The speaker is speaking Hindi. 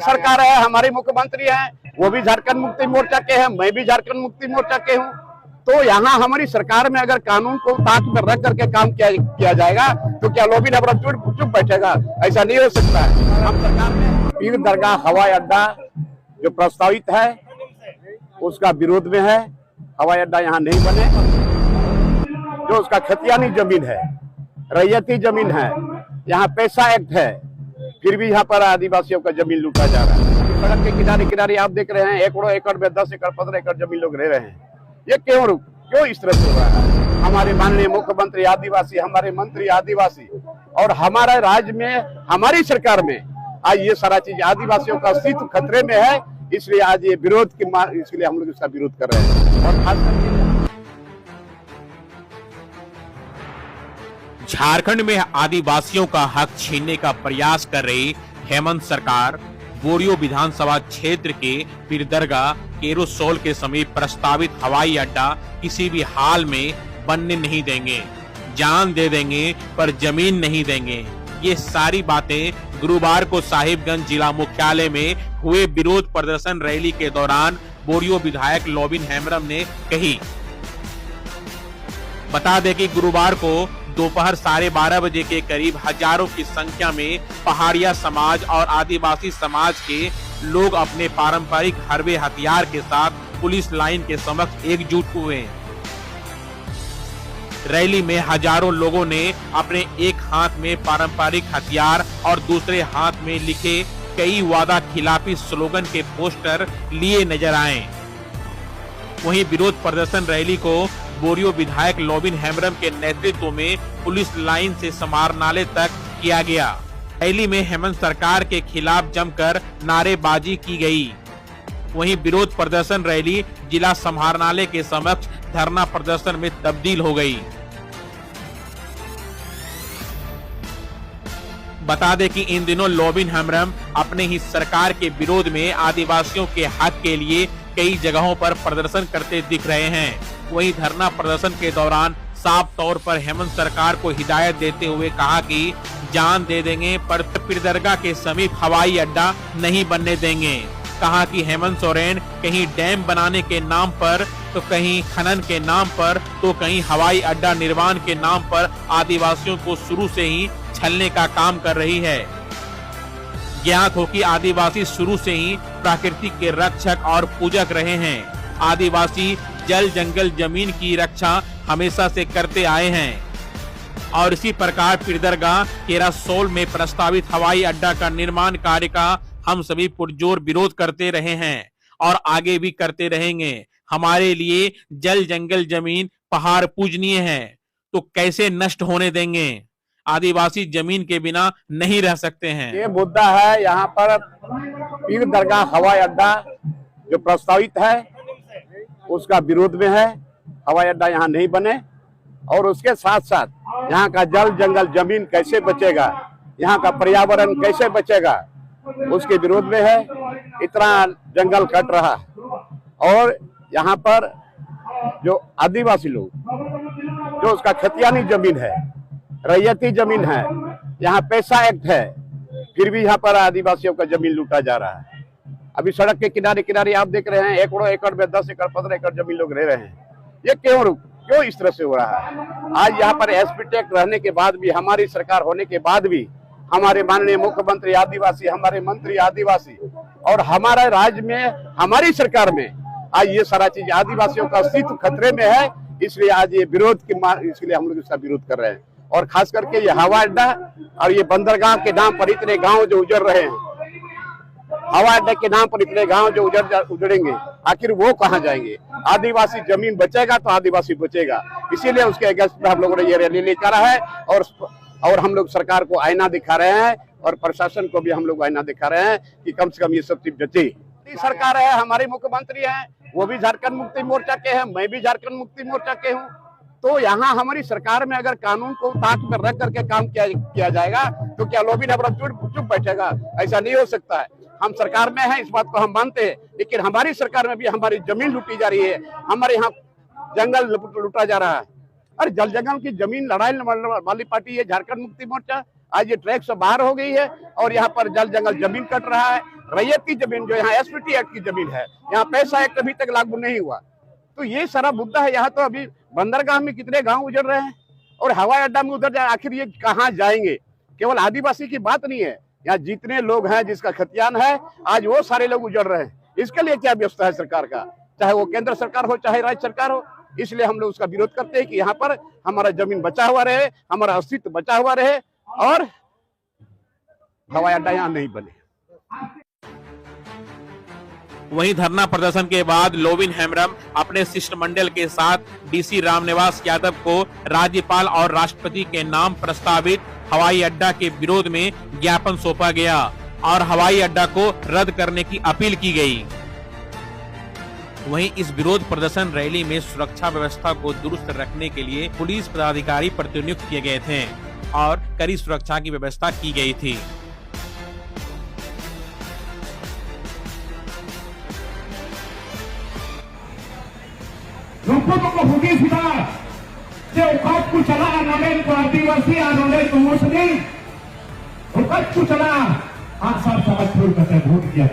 सरकार है, हमारे मुख्यमंत्री हैं, वो भी झारखंड मुक्ति मोर्चा के हैं, मैं भी झारखंड मुक्ति मोर्चा के हूँ। तो यहाँ हमारी सरकार में अगर कानून को ताक में रख करके काम किया जाएगा तो क्या लोबिन अब चुप बैठेगा? ऐसा नहीं हो सकता है। हम सरकार में पीर दरगाह हवाई अड्डा जो प्रस्तावित है उसका विरोध में है। हवाई अड्डा यहाँ नहीं बने। जो उसका खतियानी जमीन है, रैयती जमीन है, यहाँ पैसा एक्ट है, फिर भी यहाँ पर आदिवासियों का जमीन लूटा जा रहा है। सड़क के किनारे किनारे आप देख रहे हैं एकड़ों एकड़ में 10 एकड़ 15 एकड़ जमीन लोग रह रहे हैं। ये क्यों इस तरह से हो रहा है? हमारे माननीय मुख्यमंत्री आदिवासी, हमारे मंत्री आदिवासी, और हमारे राज्य में हमारी सरकार में आज ये सारा चीज आदिवासियों का अस्तित्व खतरे में है। इसलिए आज ये विरोध की इसलिए हम लोग इसका विरोध कर रहे हैं। और खास करके झारखंड में आदिवासियों का हक छीनने का प्रयास कर रही हेमंत सरकार बोरियो विधानसभा क्षेत्र के पीरदरगाह केरोसोल के समीप प्रस्तावित हवाई अड्डा किसी भी हाल में बनने नहीं देंगे। जान दे देंगे पर जमीन नहीं देंगे। ये सारी बातें गुरुवार को साहिबगंज जिला मुख्यालय में हुए विरोध प्रदर्शन रैली के दौरान बोरियो विधायक लोबिन हेम्ब्रम ने कही। बता दें कि गुरुवार को दोपहर 12:30 बजे के करीब हजारों की संख्या में पहाड़िया समाज और आदिवासी समाज के लोग अपने पारंपरिक हरबे हथियार के साथ पुलिस लाइन के समक्ष एकजुट हुए। रैली में हजारों लोगों ने अपने एक हाथ में पारंपरिक हथियार और दूसरे हाथ में लिखे कई वादा खिलाफी स्लोगन के पोस्टर लिए नजर आए। वहीं विरोध प्रदर्शन रैली को बोरियो विधायक लोबिन हेम्ब्रम के नेतृत्व में पुलिस लाइन से समाहरणालय तक किया गया। रैली में हेमंत सरकार के खिलाफ जमकर नारेबाजी की गई। वहीं विरोध प्रदर्शन रैली जिला समाहरणालय के समक्ष धरना प्रदर्शन में तब्दील हो गई। बता दें कि इन दिनों लोबिन हेम्ब्रम अपने ही सरकार के विरोध में आदिवासियों के हक के लिए कई जगहों पर प्रदर्शन करते दिख रहे हैं। वहीं धरना प्रदर्शन के दौरान साफ तौर पर हेमंत सरकार को हिदायत देते हुए कहा कि जान दे देंगे पर पीरदरगाह के समीप हवाई अड्डा नहीं बनने देंगे। कहा कि हेमंत सोरेन कहीं डैम बनाने के नाम पर तो कहीं खनन के नाम पर तो कहीं हवाई अड्डा निर्माण के नाम पर आदिवासियों को शुरू से ही छलने का काम कर रही है। ज्ञात हो कि आदिवासी शुरू से ही प्रकृति के रक्षक और पूजक रहे हैं। आदिवासी जल जंगल जमीन की रक्षा हमेशा से करते आए हैं और इसी प्रकार पीरदरगाह केरोसोल में प्रस्तावित हवाई अड्डा का निर्माण कार्य का हम सभी पुरजोर विरोध करते रहे हैं और आगे भी करते रहेंगे। हमारे लिए जल जंगल जमीन पहाड़ पूजनीय है, तो कैसे नष्ट होने देंगे? आदिवासी जमीन के बिना नहीं रह सकते हैं। ये मुद्दा है यहाँ पर पीर दरगाह हवाई अड्डा जो प्रस्तावित है उसका विरोध में है। हवाई अड्डा यहाँ नहीं बने और उसके साथ साथ यहाँ का जल जंगल जमीन कैसे बचेगा, यहाँ का पर्यावरण कैसे बचेगा, उसके विरोध में है। इतना जंगल कट रहा और यहाँ पर जो आदिवासी लोग जो उसका खतियानी जमीन है, रैयती जमीन है, यहाँ पैसा एक्ट है, फिर भी यहाँ पर आदिवासियों का जमीन लूटा जा रहा है। अभी सड़क के किनारे किनारे आप देख रहे हैं एकड़ों एकड़ में 10 एकड़ 15 एकड़ जमीन लोग रह रहे हैं। ये क्यों इस तरह से हो रहा है? आज यहाँ पर एसपी टेक रहने के बाद भी, हमारी सरकार होने के बाद भी, हमारे माननीय मुख्यमंत्री आदिवासी, हमारे मंत्री आदिवासी, और हमारे राज्य में हमारी सरकार में आज ये सारा चीज आदिवासियों का अस्तित्व खतरे में है। इसलिए आज ये विरोध की इसलिए हम लोग इसका विरोध कर रहे हैं। और खास करके ये हवाई अड्डा और ये बंदरगाह के नाम पर इतने गांव जो उजड़ रहे हैं, हवाई अड्डे के नाम पर इतने गांव जो उजड़ेंगे, आखिर वो कहां जाएंगे? आदिवासी जमीन बचेगा तो आदिवासी बचेगा। इसीलिए उसके अगेंस्ट में हम लोगों ने ये रैली लेकर है और हम लोग सरकार को आईना दिखा रहे हैं और प्रशासन को भी हम लोग आईना दिखा रहे हैं कि कम से कम ये सब चीज बचे। सरकार है, हमारे मुख्यमंत्री हैं, वो भी झारखंड मुक्ति मोर्चा के हैं, मैं भी झारखंड मुक्ति मोर्चा के हूँ। तो यहाँ हमारी सरकार में अगर कानून को ताक में रख करके काम किया जाएगा तो क्या लोबिन अब चुप बैठेगा? ऐसा नहीं हो सकता है। हम सरकार में हैं, इस बात को हम मानते हैं, लेकिन हमारी सरकार में भी हमारी जमीन लूटी जा रही है, हमारे यहाँ जंगल लूटा जा रहा है। अरे जल जंगल की जमीन लड़ाई वाली पार्टी है झारखंड मुक्ति मोर्चा। आज ये ट्रैक से बाहर हो गई है और यहाँ पर जल जंगल जमीन कट रहा है। रैयत की जमीन जो यहाँ एसपीटी एक्ट की जमीन है, यहाँ पैसा एक्ट अभी तक लागू नहीं हुआ। तो ये सारा मुद्दा है। यहाँ तो अभी बंदरगाह में कितने गांव उजड़ रहे हैं और हवाई अड्डा में उधर जाए, आखिर ये कहाँ जाएंगे? केवल आदिवासी की बात नहीं है, यहाँ जितने लोग हैं जिसका खतियान है, आज वो सारे लोग उजड़ रहे हैं। इसके लिए क्या व्यवस्था है सरकार का, चाहे वो केंद्र सरकार हो चाहे राज्य सरकार हो? इसलिए हम लोग उसका विरोध करते हैं कि यहाँ पर हमारा जमीन बचा हुआ रहे, हमारा अस्तित्व बचा हुआ रहे और हवाई अड्डा यहाँ नहीं बने। वहीं धरना प्रदर्शन के बाद लोबिन हेम्ब्रम अपने शिष्टमंडल के साथ डीसी रामनिवास यादव को राज्यपाल और राष्ट्रपति के नाम प्रस्तावित हवाई अड्डा के विरोध में ज्ञापन सौंपा गया और हवाई अड्डा को रद्द करने की अपील की गई। वहीं इस विरोध प्रदर्शन रैली में सुरक्षा व्यवस्था को दुरुस्त रखने के लिए पुलिस पदाधिकारी प्रतिनियुक्त किए गए थे और कड़ी सुरक्षा की व्यवस्था की गई थी। Bukan ku salah, asal sangat berkata